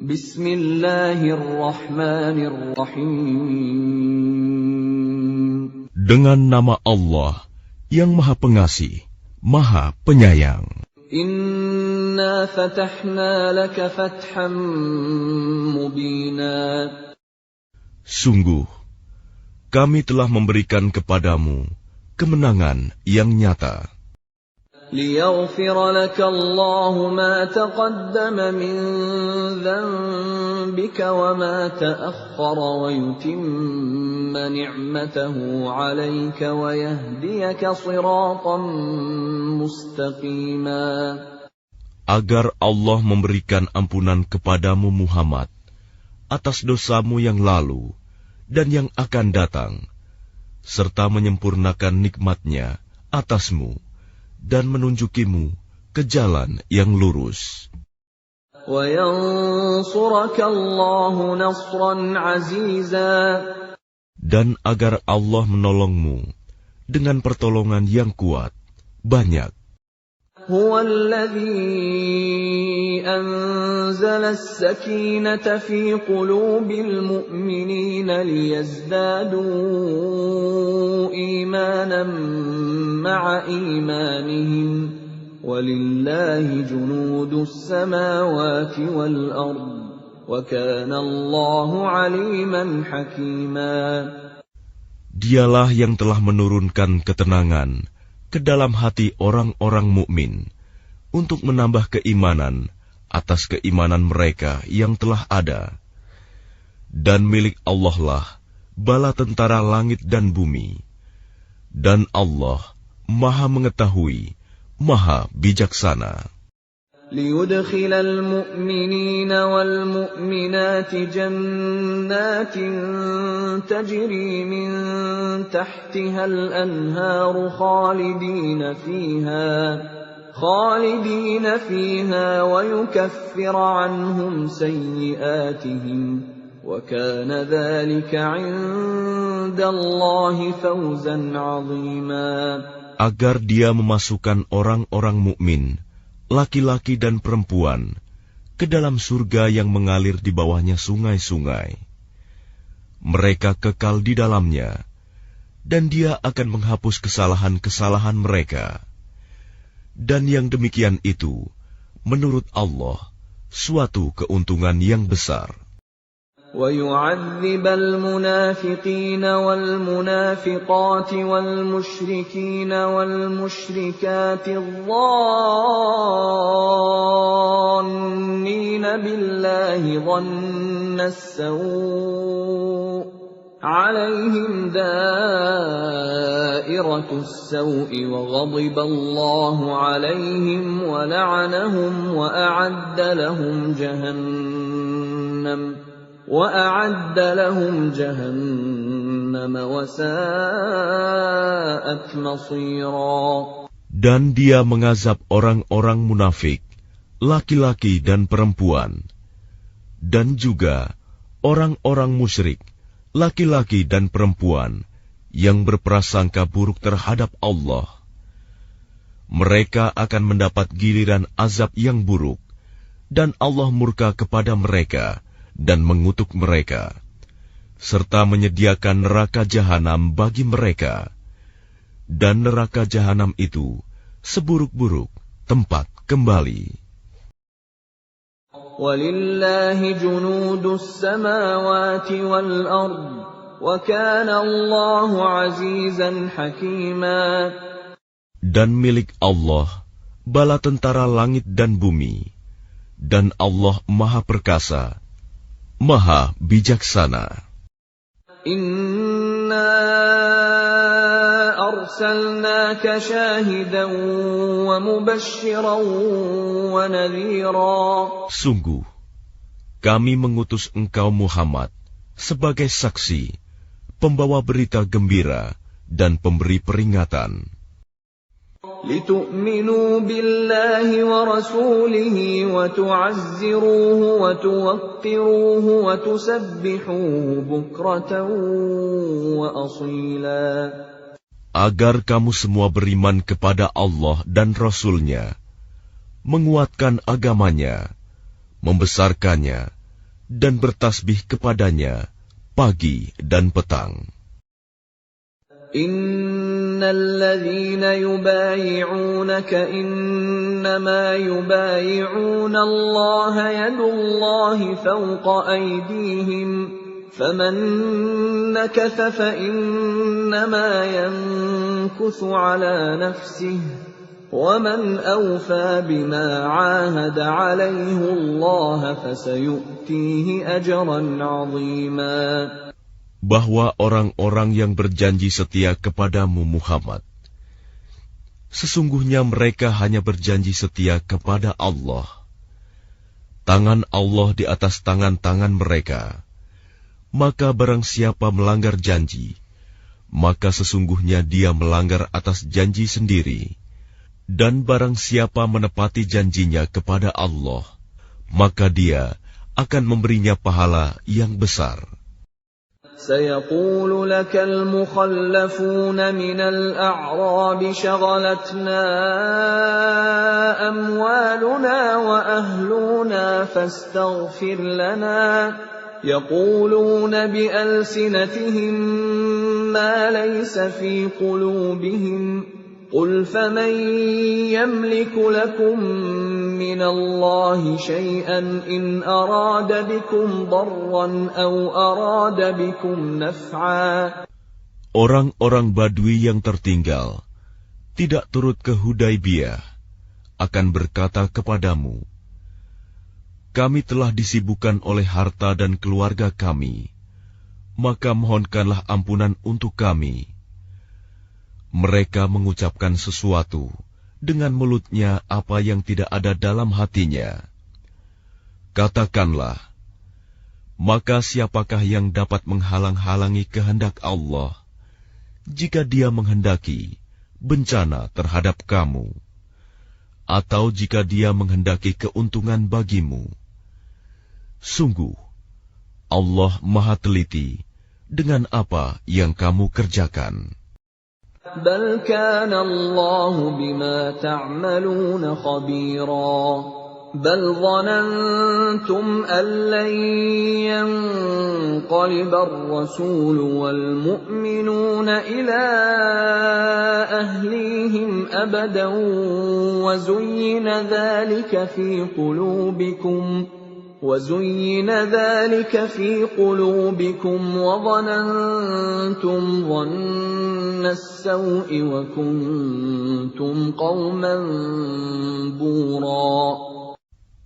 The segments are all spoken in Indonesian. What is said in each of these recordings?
Bismillahirrahmanirrahim. Dengan nama Allah yang Maha Pengasih, Maha Penyayang. Inna fatahna laka fatham mubina. Sungguh, kami telah memberikan kepadamu kemenangan yang nyata. لِيَغْفِرَ لَكَ اللَّهُ مَا تَقَدَّمَ مِنْ ذَنْبِكَ وَمَا تَأَخَّرَ وَيُتِمَّ نِعْمَتَهُ عَلَيْكَ وَيَهْدِيَكَ صِرَاطًا مُسْتَقِيمًا. Agar Allah memberikan ampunan kepadamu Muhammad atas dosamu yang lalu dan yang akan datang, serta menyempurnakan nikmat-Nya atasmu dan menunjukimu ke jalan yang lurus. وَيَنْصُرَكَ اللَّهُ نَصْرًا عَزِيزًا. Dan agar Allah menolongmu dengan pertolongan yang kuat, banyak. هُوَ الَّذِي أَنزَلَ السَّكِينَةَ فِي قُلُوبِ الْمُؤْمِنِينَ لِيَزْدَادُوا إِيمَانًا مَعَ إِيمَانِهِمْ وَلِلَّهِ جُنُودُ السَّمَاوَاتِ وَالْأَرْضِ وَكَانَ اللَّهُ عَلِيمًا حَكِيمًا. Dialah yang telah menurunkan ketenangan ke dalam hati orang-orang mukmin untuk menambah keimanan atas keimanan mereka yang telah ada. Dan milik Allah lah bala tentara langit dan bumi. Dan Allah Maha mengetahui, Maha bijaksana. لِيُدْخِلَ الْمُؤْمِنِينَ وَالْمُؤْمِنَاتِ جَنَّاتٍ تَجْرِي مِنْ تَحْتِهَا الْأَنْهَارُ خَالِدِينَ فِيهَا وَيُكَفِّرَ عَنْهُمْ سَيِّئَاتِهِمْ وَكَانَ ذَلِكَ عِنْدَ اللَّهِ فَوْزًا عَظِيمًا. Agar Dia memasukkan orang-orang mukmin, laki-laki dan perempuan, ke dalam surga yang mengalir di bawahnya sungai-sungai. Mereka kekal di dalamnya, dan Dia akan menghapus kesalahan-kesalahan mereka. Dan yang demikian itu, menurut Allah, suatu keuntungan yang besar. وَيُعَذِّبَ الْمُنَافِقِينَ وَالْمُنَافِقَاتِ وَالْمُشْرِكِينَ وَالْمُشْرِكَاتِ الظَّانِّينَ بِاللَّهِ ظَنَّ السَّوْءِ عَلَيْهِمْ دَائِرَةُ السَّوْءِ وَغَضِبَ اللَّهُ عَلَيْهِمْ وَلَعَنَهُمْ وَأَعَدَّ لَهُمْ جَهَنَّمَ وَسَاءَتْ مَصِيرًا. Dan Dia mengazab orang-orang munafik, laki-laki dan perempuan, dan juga orang-orang musyrik, laki-laki dan perempuan, yang berprasangka buruk terhadap Allah. Mereka akan mendapat giliran azab yang buruk, dan Allah murka kepada mereka dan mengutuk mereka, serta menyediakan neraka jahanam bagi mereka. Dan neraka jahanam itu seburuk-buruk tempat kembali. وَلِلَّهِ جُنُودُ السَّمَاوَاتِ وَالْأَرْضِ وَكَانَ اللَّهُ عَزِيزًا حَكِيمًا. Dan milik Allah bala tentara langit dan bumi, dan Allah Maha Perkasa, Maha Bijaksana. Inna arsalnaka syahidan wa mubasysyiran wa nadhira. Sungguh, kami mengutus engkau Muhammad sebagai saksi, pembawa berita gembira dan pemberi peringatan. لِتُؤْمِنُوا بِاللَّهِ وَرَسُولِهِ وَتُعَزِّرُوهُ وَتُوَقِّرُوهُ وَتُسَبِّحُوهُ بُكْرَةً وَأَصِيلًا. Agar kamu semua beriman kepada Allah dan Rasul-Nya, menguatkan agamanya, membesarkannya, dan bertasbih kepadanya pagi dan petang. Innal ladzina yubayi'unaka innama yubayi'una Allah yadullahi fawqa aydihim faman nakatha fa innama yankuthu ala nafsihi وَمَنْ أَوْفَى بِمَا عَاهَدَ عَلَيْهِ اللَّهَ فَسَيُؤْتِيهِ أَجْرًا عَظِيمًا. Bahwa orang-orang yang berjanji setia kepadamu Muhammad, sesungguhnya mereka hanya berjanji setia kepada Allah. Tangan Allah di atas tangan-tangan mereka. Maka barang siapa melanggar janji, maka sesungguhnya dia melanggar atas janji sendiri. Dan barang siapa menepati janjinya kepada Allah, maka dia akan memberinya pahala yang besar. سيقول لك المخلفون من الأعراب شغلتنا أموالنا وأهلنا فاستغفر لنا يقولون بألسنتهم ما ليس في قلوبهم قل فمن يملك لكم من الله شيئا إن أراد بكم ضرا أو أراد بكم نفعا. Orang-orang Badui yang tertinggal, tidak turut ke Hudaibiyah, akan berkata kepadamu, kami telah disibukkan oleh harta dan keluarga kami, maka mohonkanlah ampunan untuk kami. Mereka mengucapkan sesuatu dengan mulutnya apa yang tidak ada dalam hatinya. Katakanlah, maka siapakah yang dapat menghalang-halangi kehendak Allah, jika Dia menghendaki bencana terhadap kamu, atau jika Dia menghendaki keuntungan bagimu? Sungguh, Allah Maha Teliti dengan apa yang kamu kerjakan. بل كان الله بما تعملون خبيرا بل ظننتم أن لن ينقلب الرسول والمؤمنون إلى أهليهم أبدا وزين ذلك في قلوبكم وظننتم ظن السوء وكنتم قوما بورا.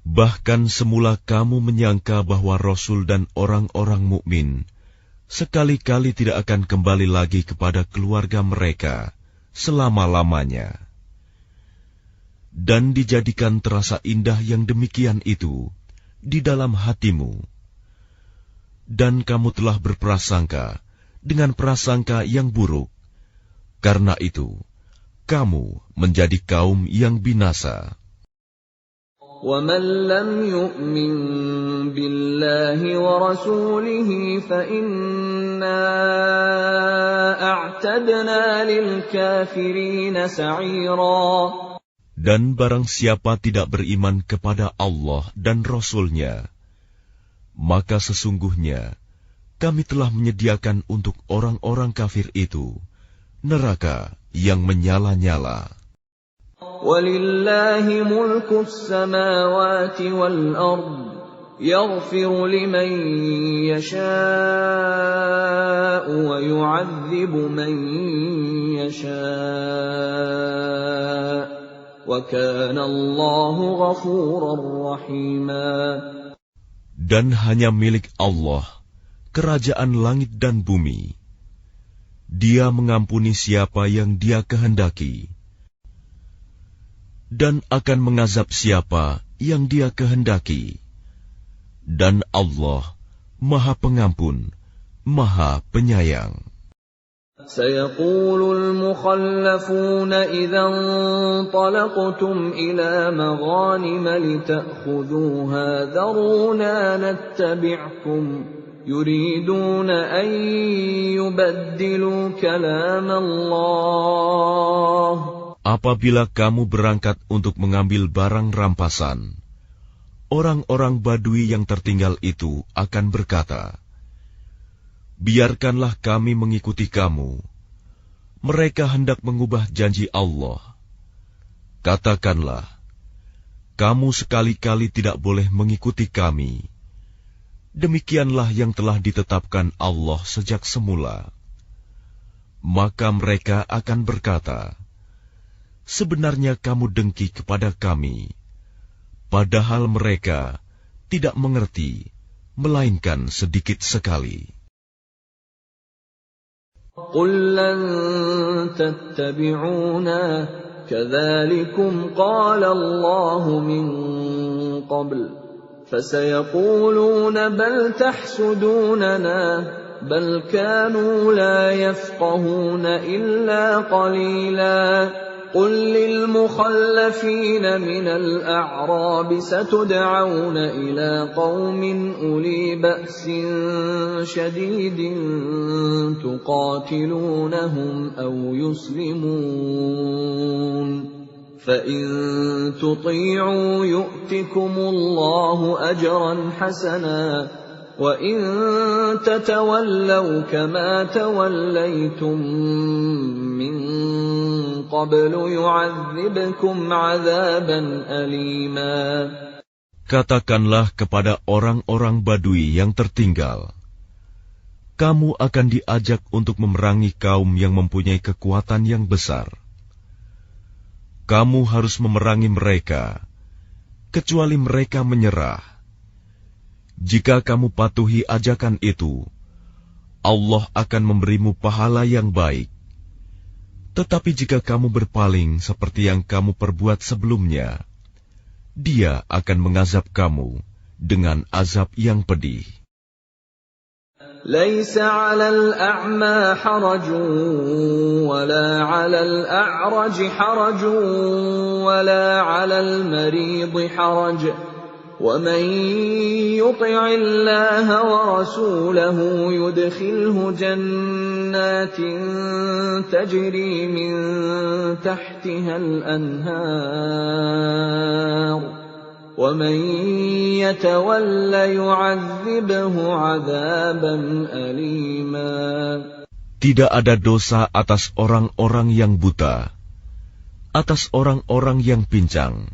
Bahkan semula kamu menyangka bahwa Rasul dan orang-orang mukmin sekali-kali tidak akan kembali lagi kepada keluarga mereka selama-lamanya. Dan dijadikan terasa indah yang demikian itu di dalam hatimu, dan kamu telah berprasangka dengan prasangka yang buruk. Karena itu, kamu menjadi kaum yang binasa. وَمَنْ لَمْ يُؤْمِنْ بِاللَّهِ وَرَسُولِهِ فَإِنَّا أَعْتَدْنَا لِلْكَافِرِينَ سَعِيرًا. Dan barang siapa tidak beriman kepada Allah dan Rasul-Nya, maka sesungguhnya kami telah menyediakan untuk orang-orang kafir itu neraka yang menyala-nyala. وَلِلَّهِ مُلْكُ السَّمَاوَاتِ وَالْأَرْضِ يَغْفِرُ لِمَن يَشَاءُ وَيُعَذِّبُ مَن يَشَاءُ وَكَانَ اللَّهُ غَفُورًا رَّحِيمًا. Dan hanya milik Allah kerajaan langit dan bumi. Dia mengampuni siapa yang Dia kehendaki, dan akan mengazab siapa yang Dia kehendaki. Dan Allah Maha Pengampun, Maha Penyayang. سيقول المخلفون إذا انطلقتم إلى مغانم لتأخذوها ذرونا نتبعكم يريدون أن يبدلوا كلام الله. Apabila kamu berangkat untuk mengambil barang rampasan, orang-orang Badui yang tertinggal itu akan berkata, "Biarkanlah kami mengikuti kamu." Mereka hendak mengubah janji Allah. Katakanlah, "Kamu sekali-kali tidak boleh mengikuti kami. Demikianlah yang telah ditetapkan Allah sejak semula." Maka mereka akan berkata, "Sebenarnya kamu dengki kepada kami," padahal mereka tidak mengerti, melainkan sedikit sekali. قُل لَّن تَتَّبِعُونَا كَذَلِكُمْ قَالَ اللَّهُ مِن قَبْلُ فَسَيَقُولُونَ بَلْ تَحْسُدُونَنَا بَلْ كَانُوا لَا يَفْقَهُونَ إِلَّا قَلِيلًا قُل لِّلْمُخَلَّفِينَ مِنَ الْأَعْرَابِ سَتُدْعَوْنَ إِلَىٰ قَوْمٍ أُولِي بَأْسٍ شَدِيدٍ تُقَاتِلُونَهُمْ أَوْ يُسْلِمُونَ فَإِن تُطِيعُوا يُؤْتِكُمُ اللَّهُ أَجْرًا حَسَنًا وَإِن تَتَوَلَّوْا كَمَا تَوَلَّيْتُم مِّن قَبْلُ يُعَذِّبْكُمْ عَذَابًا أَلِيمًا. Katakanlah kepada orang-orang Badui yang tertinggal, kamu akan diajak untuk memerangi kaum yang mempunyai kekuatan yang besar. Kamu harus memerangi mereka, kecuali mereka menyerah. Jika kamu patuhi ajakan itu, Allah akan memberimu pahala yang baik. Tetapi jika kamu berpaling seperti yang kamu perbuat sebelumnya, Dia akan mengazab kamu dengan azab yang pedih. لَيْسَ عَلَى الْأَعْمَى حَرَجٌ وَلَا عَلَى الْأَعْرَجِ حَرَجٌ وَلَا عَلَى الْمَرِيضِ حَرَجٌ وَمَن يُطِعِ اللَّهَ وَرَسُولَهُ يُدْخِلْهُ جَنَّاتٍ تَجْرِي مِن تَحْتِهَا الْأَنْهَارُ وَمَن يَتَوَلَّ يُعَذِّبْهُ عَذَابًا أَلِيمًا. Tidak ada dosa atas orang-orang yang buta, atas orang-orang yang pincang,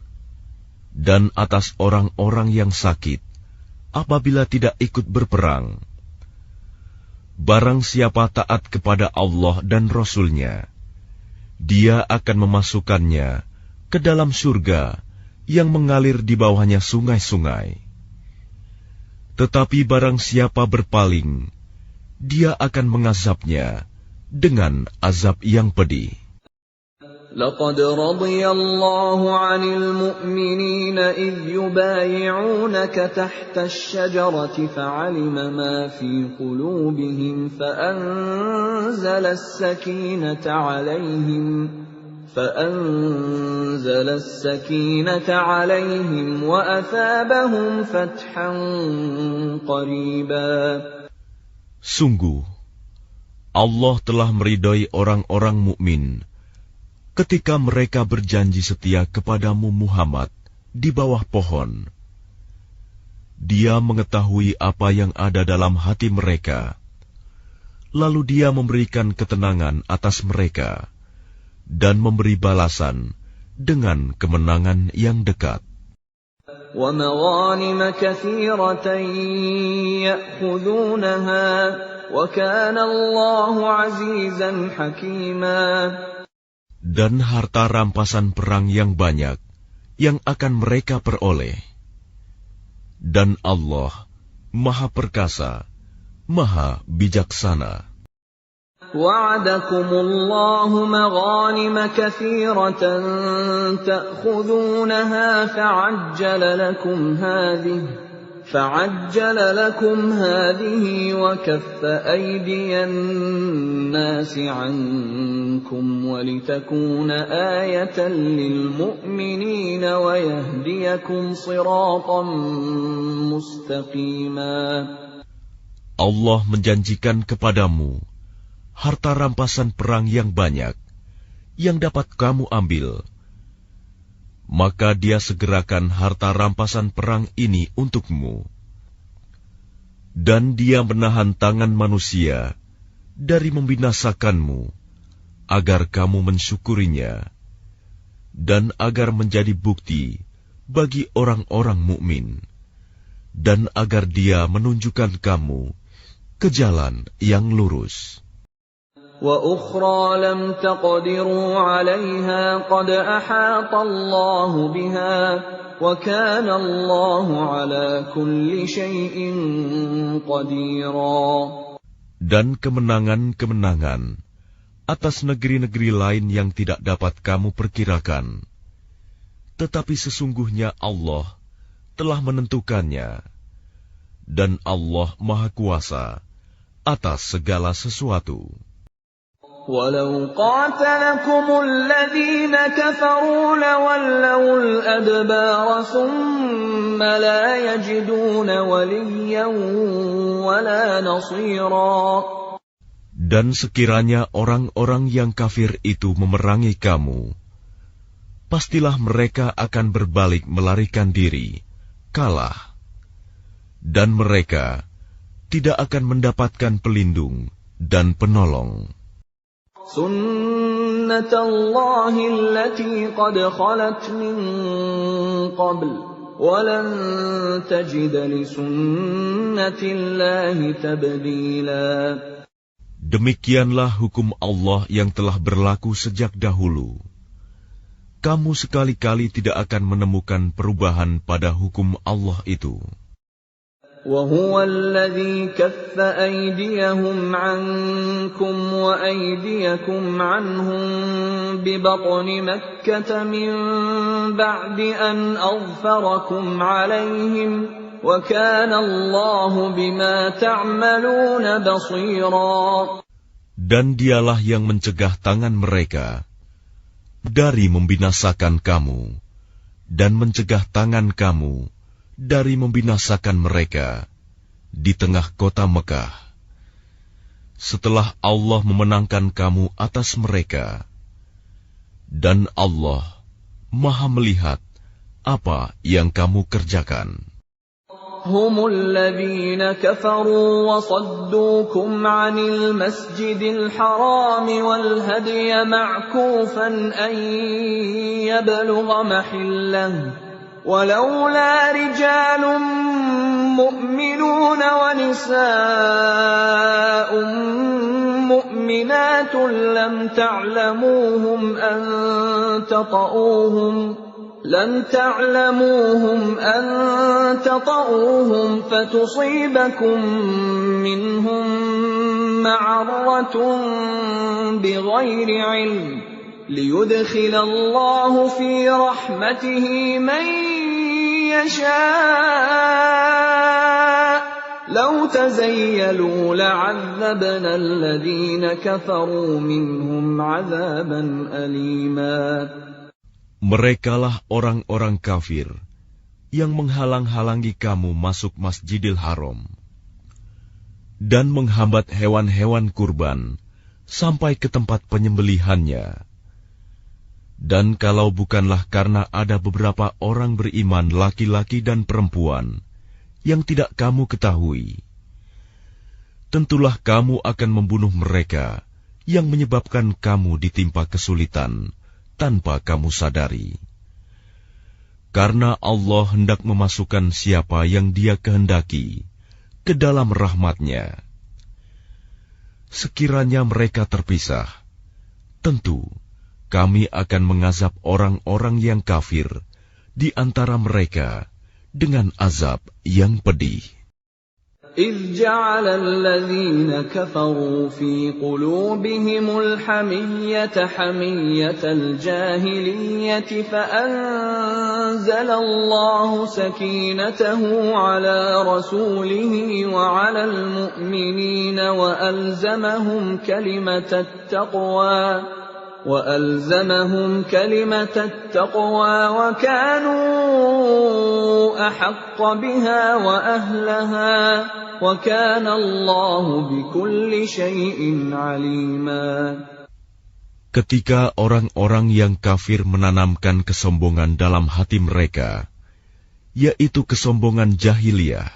dan atas orang-orang yang sakit, apabila tidak ikut berperang. Barang siapa taat kepada Allah dan Rasul-Nya, Dia akan memasukkannya ke dalam surga yang mengalir di bawahnya sungai-sungai. Tetapi barang siapa berpaling, Dia akan mengazabnya dengan azab yang pedih. لَقَدْ رَضِيَ اللَّهُ عَنِ الْمُؤْمِنِينَ إِذْ يُبَايِعُونَكَ تَحْتَ الشَّجَرَةِ فَعَلِمَ مَا فِي قُلُوبِهِمْ فَأَنزَلَ السَّكِينَةَ عَلَيْهِمْ وَأَثَابَهُمْ فَتْحًا قَرِيبًا. Sungguh, Allah telah meridai orang-orang mukmin ketika mereka berjanji setia kepadamu Muhammad di bawah pohon. Dia mengetahui apa yang ada dalam hati mereka, lalu Dia memberikan ketenangan atas mereka dan memberi balasan dengan kemenangan yang dekat. وَمَغَانِمَ كَثِيرَةً يَأْخُذُونَهَا وَكَانَ اللَّهُ عَزِيزًا حَكِيمًا. Dan harta rampasan perang yang banyak yang akan mereka peroleh. Dan Allah Maha Perkasa, Maha Bijaksana. وَعَدَكُمُ اللَّهُ مَغَانِمَ كَثِيرَةً تَأْخُذُونَهَا فَعَجَّلَ لَكُمْ هَٰذِهِ وَكَفَّ أَيْدِيَ النَّاسِ عَنكُمْ وَلِتَكُونَ آيَةً لِّلْمُؤْمِنِينَ وَيَهْدِيَكُمْ صِرَاطًا مُّسْتَقِيمًا. Allah menjanjikan kepadamu harta rampasan perang yang banyak yang dapat kamu ambil, maka Dia segerakan harta rampasan perang ini untukmu. Dan Dia menahan tangan manusia dari membinasakanmu, agar kamu mensyukurinya, dan agar menjadi bukti bagi orang-orang mukmin, dan agar Dia menunjukkan kamu ke jalan yang lurus. وَأُخْرَى لَمْ تَقْدِرُوا عَلَيْهَا قَدْ أَحَاطَ اللَّهُ بِهَا وَكَانَ اللَّهُ عَلَى كُلِّ شَيْءٍ قَدِيرًا. Dan kemenangan-kemenangan atas negeri-negeri lain yang tidak dapat kamu perkirakan, tetapi sesungguhnya Allah telah menentukannya, dan Allah Maha Kuasa atas segala sesuatu. وَلَوْ قَاتَلَكُمُ الَّذِينَ كَفَرُوا لَوَلَّوُا الْأَدْبَارَ ثُمَّ لَا يَجِدُونَ وَلِيًّا وَلَا نَصِيرًا. Dan sekiranya orang-orang yang kafir itu memerangi kamu, pastilah mereka akan berbalik melarikan diri, kalah, dan mereka tidak akan mendapatkan pelindung dan penolong. سُنَّةَ اللَّهِ الَّتِي قَدْ خَلَتْ مِن قَبْلُ وَلَن تَجِدَ لِسُنَّةِ اللَّهِ تَبْدِيلًا. Demikianlah hukum Allah yang telah berlaku sejak dahulu. Kamu sekali-kali tidak akan menemukan perubahan pada hukum Allah itu. وَهُوَ الَّذِي كَفَّ أَيْدِيَهُمْ عَنكُمْ وَأَيْدِيَكُمْ عَنْهُمْ بِبَطْنِ مَكَّةَ مِنْ بَعْدِ أَنْ أَظْفَرَكُمْ عَلَيْهِمْ وَكَانَ اللَّهُ بِمَا تَعْمَلُونَ بَصِيرًا. Dan Dialah yang mencegah tangan mereka dari membinasakan kamu, dan mencegah tangan kamu dari membinasakan mereka di tengah kota Mekah, setelah Allah memenangkan kamu atas mereka. Dan Allah Maha melihat apa yang kamu kerjakan. هم الذين كفروا وصدوكم عن المسجد الحرام والهدي معكوفا أن يبلغ محله ولولا رجال مؤمنون ونساء مؤمنات لم تعلموهم أن تطؤوهم فتصيبكم منهم معرة بغير علم ليدخل الله في رحمته من يشاء لو تزيلوا لعذبنا الذين كفروا منهم عذابا أليما. Merekalah orang-orang kafir yang menghalang-halangi kamu masuk Masjidil Haram dan menghambat hewan-hewan kurban sampai ke tempat penyembelihannya. Dan kalau bukanlah karena ada beberapa orang beriman laki-laki dan perempuan yang tidak kamu ketahui, tentulah kamu akan membunuh mereka yang menyebabkan kamu ditimpa kesulitan tanpa kamu sadari. Karena Allah hendak memasukkan siapa yang Dia kehendaki ke dalam rahmat-Nya. Sekiranya mereka terpisah, tentu Kami akan mengazab orang-orang yang kafir di antara mereka dengan azab yang pedih. إذ جعل الذين كفروا في قلوبهم الحمية حمية الجاهلية فأنزل الله سكينته على رسوله وعلى المؤمنين وألزمهم كلمة التقوى وكانوا أحق بها وأهلها وكان الله بكل شيء عليما. Ketika orang-orang yang kafir menanamkan kesombongan dalam hati mereka, yaitu kesombongan jahiliyah,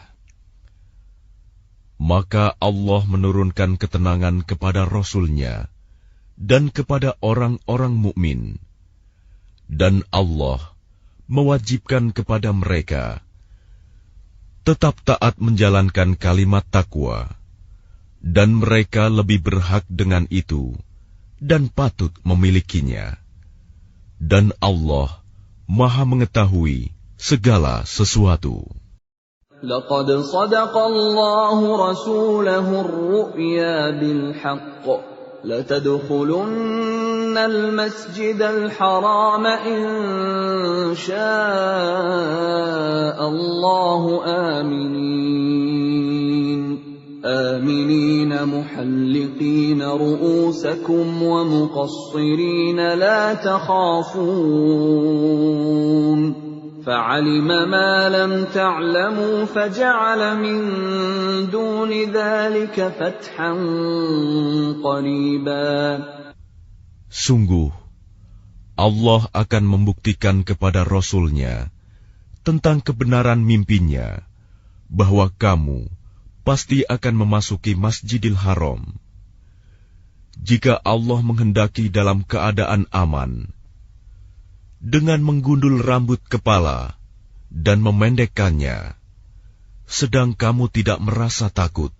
maka Allah menurunkan ketenangan kepada Rasul-Nya dan kepada orang-orang mukmin, dan Allah mewajibkan kepada mereka tetap taat menjalankan kalimat takwa, dan mereka lebih berhak dengan itu dan patut memilikinya. Dan Allah Maha mengetahui segala sesuatu. لقد صدق الله رسوله الرؤيا بالحق لتدخلن المسجد الحرام إن شاء الله آمنين محلقين رؤوسكم ومقصرين لا تخافون فعلم ما لم تعلموا فجعل من دون ذلك فتحا قريبا. Sungguh, Allah akan membuktikan kepada Rasul-Nya tentang kebenaran mimpinya bahwa kamu pasti akan memasuki Masjidil Haram. Jika Allah menghendaki dalam keadaan aman, dengan menggundul rambut kepala dan memendekkannya, sedang kamu tidak merasa takut,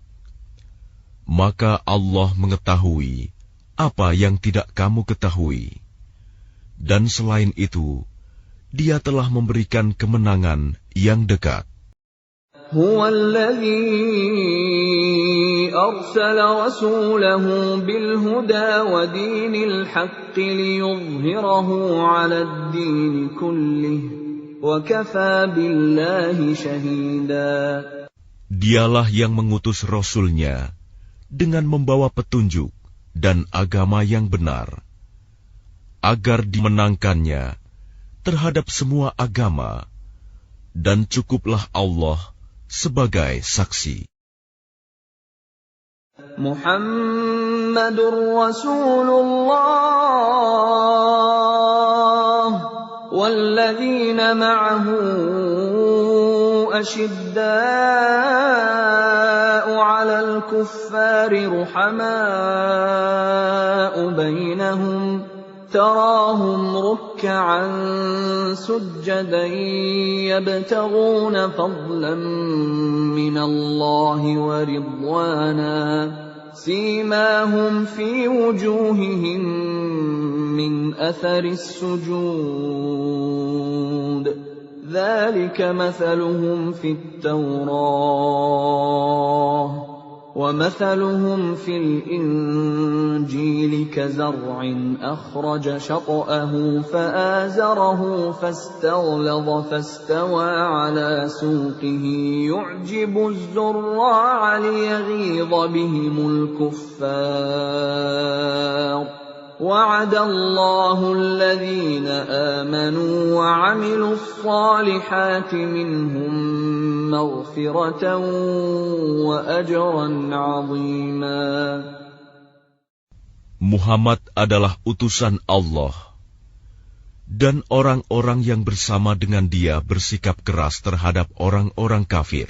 maka Allah mengetahui apa yang tidak kamu ketahui. Dan selain itu, Dia telah memberikan kemenangan yang dekat. هو الذي أرسل رسوله بالهدى ودين الحق ليظهره على الدين كله وكفى بالله شهيدا. Dialah yang mengutus Rasul-Nya dengan membawa petunjuk dan agama yang benar, agar dimenangkannya terhadap semua agama, dan cukuplah Allah sebagai saksi. Muhammadur Rasulullah walladzina ma'ahu ashidda'u 'alal kuffari ruhamaa'u bainahum تراهم ركعا سجدا يبتغون فضلا من الله ورضوانا سيماهم في وجوههم من أثر السجود ذلك مثلهم في التوراة ومثلهم في الإنجيل كزرع أخرج شطأه فآزره فاستغلظ فاستوى على سوقه يعجب الزراع ليغيظ بهم الكفار وعد الله الذين آمنوا وعملوا الصالحات منهم مغفرة وأجرا عظيما. Muhammad adalah utusan Allah, dan orang-orang yang bersama dengan dia bersikap keras terhadap orang-orang kafir,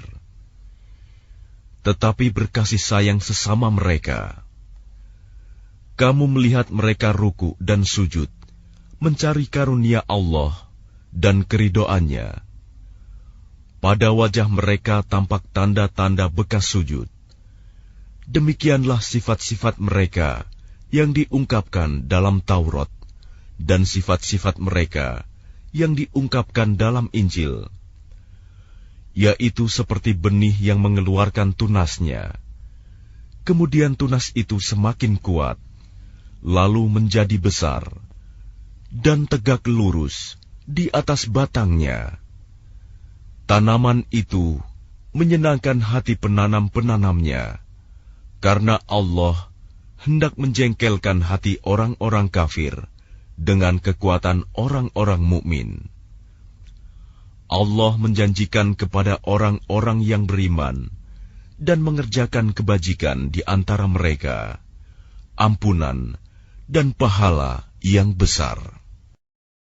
tetapi berkasih sayang sesama mereka. Kamu melihat mereka ruku dan sujud, mencari karunia Allah dan keridoannya. Pada wajah mereka tampak tanda-tanda bekas sujud. Demikianlah sifat-sifat mereka yang diungkapkan dalam Taurat, dan sifat-sifat mereka yang diungkapkan dalam Injil, yaitu seperti benih yang mengeluarkan tunasnya. Kemudian tunas itu semakin kuat, lalu menjadi besar, dan tegak lurus di atas batangnya. Tanaman itu menyenangkan hati penanam-penanamnya, karena Allah hendak menjengkelkan hati orang-orang kafir dengan kekuatan orang-orang mukmin. Allah menjanjikan kepada orang-orang yang beriman dan mengerjakan kebajikan di antara mereka ampunan dan pahala yang besar.